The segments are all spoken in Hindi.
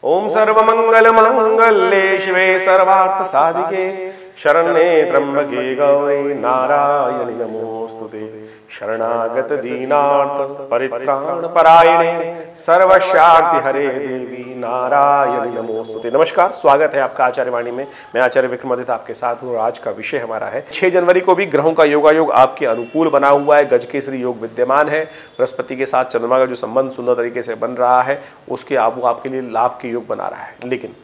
ओम सर्वमंगल मांगल्ये शिवे सर्वार्थ साधिके शरण्ये त्र्यंबके गौरी नारायणि नमोस्तुते। शरणागत दीनार्थ परित्राण परायणे सर्वशार्ति हरे देवी नारायणि नमोस्तुते। नमस्कार, स्वागत है आपका आचार्यवाणी में। मैं आचार्य विक्रमादित्य आपके साथ हूँ और आज का विषय हमारा है 6 जनवरी को भी ग्रहों का योगायोग आपके अनुकूल बना हुआ है। गजकेसरी योग विद्यमान है। बृहस्पति के साथ चंद्रमा का जो संबंध सुंदर तरीके से बन रहा है उसके वो आपके लिए लाभ के योग बना रहा है। लेकिन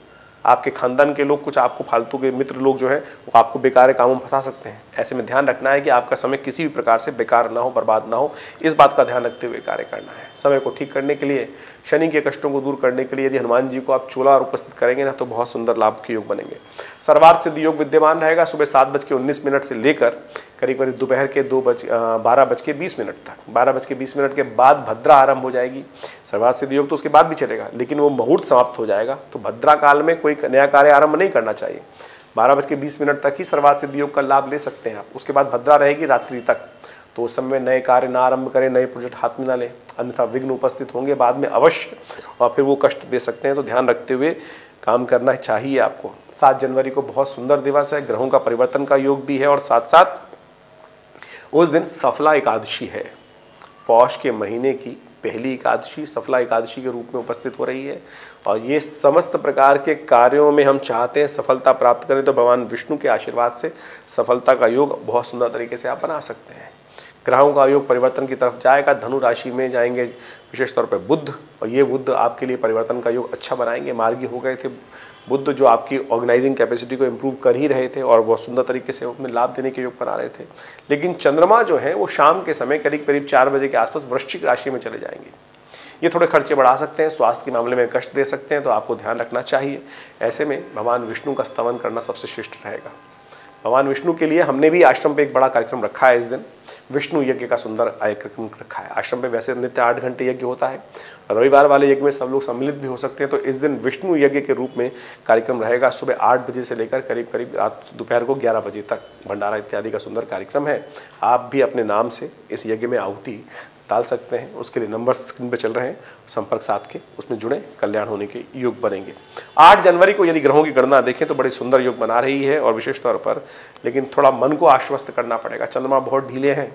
आपके खानदान के लोग, कुछ आपको फालतू के मित्र लोग जो है वो आपको बेकार कामों में फंसा सकते हैं। ऐसे में ध्यान रखना है कि आपका समय किसी भी प्रकार से बेकार ना हो, बर्बाद ना हो। इस बात का ध्यान रखते हुए कार्य करना है। समय को ठीक करने के लिए, शनि के कष्टों को दूर करने के लिए यदि हनुमान जी को आप चूल्हा और उपस्थित करेंगे ना तो बहुत सुंदर लाभ के योग बनेंगे। सर्वार्थ सिद्धि योग विद्यमान रहेगा सुबह 7:19 से लेकर करीब करीब दोपहर के 12:20 तक। 12:20 के बाद भद्रा आरंभ हो जाएगी। सर्वार्थ सिद्धि योग तो उसके बाद भी चलेगा, लेकिन वो मुहूर्त समाप्त हो जाएगा। तो भद्रा काल में कोई नया कार्य आरंभ नहीं करना चाहिए। 12:20 तक ही सर्वार्थ सिद्धि योग का लाभ ले सकते हैं आप। उसके बाद भद्रा रहेगी रात्रि तक। तो उस समय नए कार्य ना आरंभ करें, नए प्रोजेक्ट हाथ में ना लें, अन्यथा विघ्न उपस्थित होंगे बाद में अवश्य और फिर वो कष्ट दे सकते हैं। तो ध्यान रखते हुए काम करना चाहिए आपको। 7 जनवरी को बहुत सुंदर दिवस है। ग्रहों का परिवर्तन का योग भी है और साथ साथ उस दिन सफला एकादशी है। पौष के महीने की पहली एकादशी सफला एकादशी के रूप में उपस्थित हो रही है और ये समस्त प्रकार के कार्यों में हम चाहते हैं सफलता प्राप्त करें तो भगवान विष्णु के आशीर्वाद से सफलता का योग बहुत सुंदर तरीके से आप बना सकते हैं। ग्रहों का योग परिवर्तन की तरफ जाएगा। धनु राशि में जाएंगे विशेष तौर पर बुध, और ये बुध आपके लिए परिवर्तन का योग अच्छा बनाएंगे। मार्गी हो गए थे बुध, जो आपकी ऑर्गेनाइजिंग कैपेसिटी को इम्प्रूव कर ही रहे थे और बहुत सुंदर तरीके से उसमें लाभ देने के योग बना रहे थे। लेकिन चंद्रमा जो है वो शाम के समय करीब 4 बजे के आसपास वृश्चिक राशि में चले जाएंगे। ये थोड़े खर्चे बढ़ा सकते हैं, स्वास्थ्य के मामले में कष्ट दे सकते हैं, तो आपको ध्यान रखना चाहिए। ऐसे में भगवान विष्णु का स्तवन करना सबसे श्रेष्ठ रहेगा। भगवान विष्णु के लिए हमने भी आश्रम पे एक बड़ा कार्यक्रम रखा है। इस दिन विष्णु यज्ञ का सुंदर कार्यक्रम रखा है। आश्रम पे वैसे नित्य 8 घंटे यज्ञ होता है। रविवार वाले यज्ञ में सब लोग सम्मिलित भी हो सकते हैं। तो इस दिन विष्णु यज्ञ के रूप में कार्यक्रम रहेगा। सुबह 8 बजे से लेकर करीब रात दोपहर को 11 बजे तक भंडारा इत्यादि का सुंदर कार्यक्रम है। आप भी अपने नाम से इस यज्ञ में आहुति डाल सकते हैं। उसके लिए नंबर स्क्रीन पर चल रहे हैं, संपर्क साध के उसमें जुड़े, कल्याण होने के योग बनेंगे। 8 जनवरी को यदि ग्रहों की गणना देखें तो बड़े सुंदर योग बना रही है और विशेष तौर पर, लेकिन थोड़ा मन को आश्वस्त करना पड़ेगा। चंद्रमा बहुत ढीले हैं।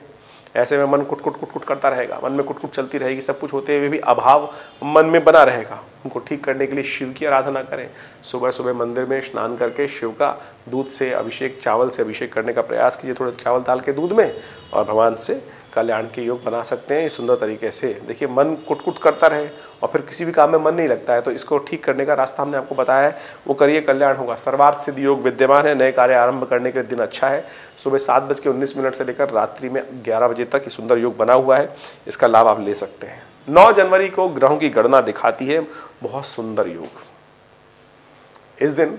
ऐसे में मन कुट करता रहेगा, मन में कुट चलती रहेगी। सब कुछ होते हुए भी अभाव मन में बना रहेगा। उनको ठीक करने के लिए शिव की आराधना करें। सुबह सुबह मंदिर में स्नान करके शिव का दूध से अभिषेक, चावल से अभिषेक करने का प्रयास कीजिए, थोड़े चावल डाल के दूध में, और भगवान से कल्याण के योग बना सकते हैं। इस सुंदर तरीके से देखिए, मन कुट करता रहे और फिर किसी भी काम में मन नहीं लगता है, तो इसको ठीक करने का रास्ता हमने आपको बताया है, वो करिए, कल्याण होगा। सर्वार्थ सिद्धि योग विद्यमान है। नए कार्य आरंभ करने के दिन अच्छा है। सुबह 7:19 से लेकर रात्रि में 11 बजे तक ये सुंदर योग बना हुआ है। इसका लाभ आप ले सकते हैं। 9 जनवरी को ग्रहों की गणना दिखाती है बहुत सुंदर योग। इस दिन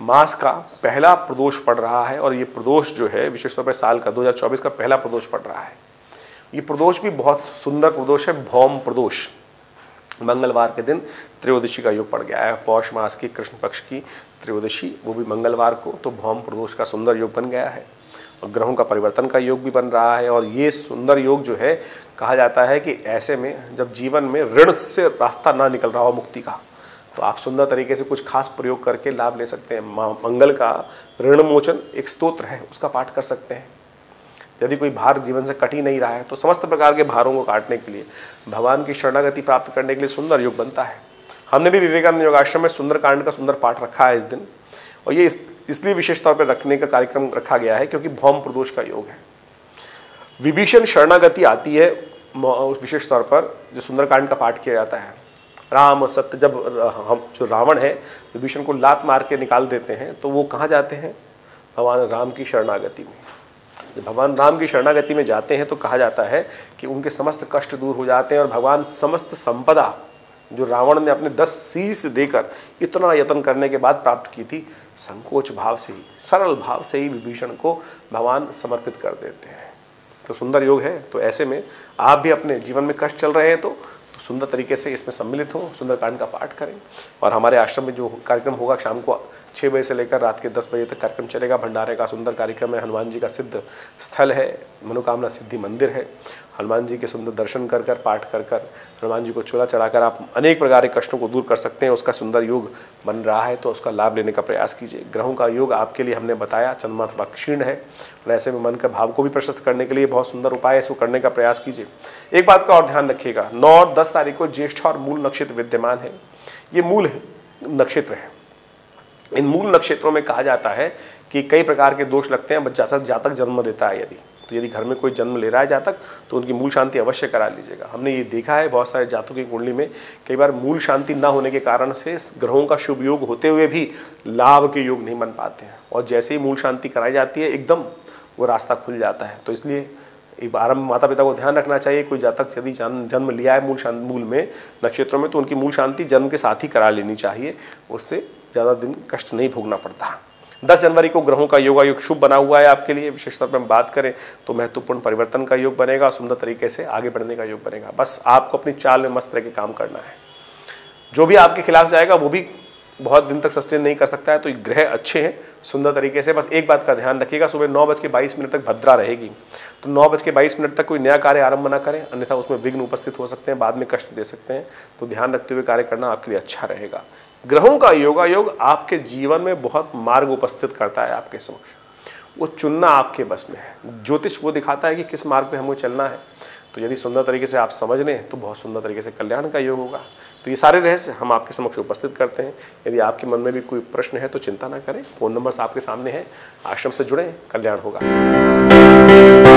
मास का पहला प्रदोष पड़ रहा है और ये प्रदोष जो है विशेष तौर पर साल का 2024 का पहला प्रदोष पड़ रहा है। ये प्रदोष भी बहुत सुंदर प्रदोष है, भौम प्रदोष। मंगलवार के दिन त्रयोदशी का योग पड़ गया है। पौष मास की कृष्ण पक्ष की त्रयोदशी, वो भी मंगलवार को, तो भौम प्रदोष का सुंदर योग बन गया है और ग्रहों का परिवर्तन का योग भी बन रहा है। और ये सुंदर योग जो है, कहा जाता है कि ऐसे में जब जीवन में ऋण से रास्ता ना निकल रहा हो मुक्ति का, तो आप सुंदर तरीके से कुछ खास प्रयोग करके लाभ ले सकते हैं। मंगल का ऋण मोचन एक स्तोत्र है, उसका पाठ कर सकते हैं। यदि कोई भार जीवन से कट ही नहीं रहा है तो समस्त प्रकार के भारों को काटने के लिए, भगवान की शरणागति प्राप्त करने के लिए सुंदर योग बनता है। हमने भी विवेकानंद योगाश्रम में सुंदर कांड का सुंदर पाठ रखा है इस दिन, और ये इसलिए विशेष तौर पर रखने का कार्यक्रम रखा गया है क्योंकि भौम प्रदोष का योग है। विभीषण शरणागति आती है विशेष तौर पर, जो सुंदर कांड का पाठ किया जाता है। राम सत्य, जब हम जो रावण है विभीषण को लात मार के निकाल देते हैं, तो वो कहाँ जाते हैं? भगवान राम की शरणागति में। जब भगवान राम की शरणागति में जाते हैं तो कहा जाता है कि उनके समस्त कष्ट दूर हो जाते हैं और भगवान समस्त संपदा जो रावण ने अपने 10 शीश देकर इतना यत्न करने के बाद प्राप्त की थी, संकोच भाव से ही, सरल भाव से ही विभीषण को भगवान समर्पित कर देते हैं। तो सुंदर योग है। तो ऐसे में आप भी अपने जीवन में कष्ट चल रहे हैं तो तो सुंदर तरीके से इसमें सम्मिलित हों, सुंदरकांड का पाठ करें। और हमारे आश्रम में जो कार्यक्रम होगा शाम को 6 बजे से लेकर रात के 10 बजे तक कार्यक्रम चलेगा। भंडारे का सुंदर कार्यक्रम है। हनुमान जी का सिद्ध स्थल है, मनोकामना सिद्धि मंदिर है। हनुमान जी के सुंदर दर्शन कर कर, पाठ कर कर, हनुमान जी को चोला चढ़ाकर आप अनेक प्रकार के कष्टों को दूर कर सकते हैं। उसका सुंदर योग बन रहा है, तो उसका लाभ लेने का प्रयास कीजिए। ग्रहों का योग आपके लिए हमने बताया, चंद्रमा थोड़ा क्षीण है और ऐसे में मन के भाव को भी प्रशस्त करने के लिए बहुत सुंदर उपाय है, इसको करने का प्रयास कीजिए। एक बात का और ध्यान रखिएगा, 9 और 10 तारीख को ज्येष्ठ और मूल नक्षत्र विद्यमान है। ये मूल नक्षत्र है। इन मूल नक्षत्रों में कहा जाता है कि कई प्रकार के दोष लगते हैं। बच्चा जातक जन्म लेता है यदि घर में कोई जन्म ले रहा है जातक, तो उनकी मूल शांति अवश्य करा लीजिएगा। हमने ये देखा है बहुत सारे जातकों की कुंडली में कई बार मूल शांति ना होने के कारण से ग्रहों का शुभ योग होते हुए भी लाभ के योग नहीं बन पाते हैं, और जैसे ही मूल शांति कराई जाती है एकदम वो रास्ता खुल जाता है। तो इसलिए एक बार माता पिता को ध्यान रखना चाहिए, कोई जातक यदि जन्म लिया है मूल में नक्षत्रों में, तो उनकी मूल शांति जन्म के साथ ही करा लेनी चाहिए, उससे ज़्यादा दिन कष्ट नहीं भोगना पड़ता। 10 जनवरी को ग्रहों का योगा योग शुभ बना हुआ है आपके लिए। विशेष तौर पर हम बात करें तो महत्वपूर्ण परिवर्तन का योग बनेगा, सुंदर तरीके से आगे बढ़ने का योग बनेगा। बस आपको अपनी चाल में मस्त रह के काम करना है। जो भी आपके खिलाफ जाएगा वो भी बहुत दिन तक सस्टेन नहीं कर सकता है। तो ग्रह अच्छे हैं सुंदर तरीके से। बस एक बात का ध्यान रखिएगा, सुबह 9:22 तक भद्रा रहेगी, तो 9:22 तक कोई नया कार्य आरंभ ना करें, अन्यथा उसमें विघ्न उपस्थित हो सकते हैं, बाद में कष्ट दे सकते हैं। तो ध्यान रखते हुए कार्य करना आपके लिए अच्छा रहेगा। ग्रहों का योगा योग आपके जीवन में बहुत मार्ग उपस्थित करता है आपके समक्ष, वो चुनना आपके बस में है। ज्योतिष वो दिखाता है कि किस मार्ग पे हमें चलना है। तो यदि सुंदर तरीके से आप समझ लें तो बहुत सुंदर तरीके से कल्याण का योग होगा। तो ये सारे रहस्य हम आपके समक्ष उपस्थित करते हैं। यदि आपके मन में भी कोई प्रश्न है तो चिंता ना करें, फ़ोन नंबर्स आपके सामने हैं, आश्रम से जुड़ें, कल्याण होगा।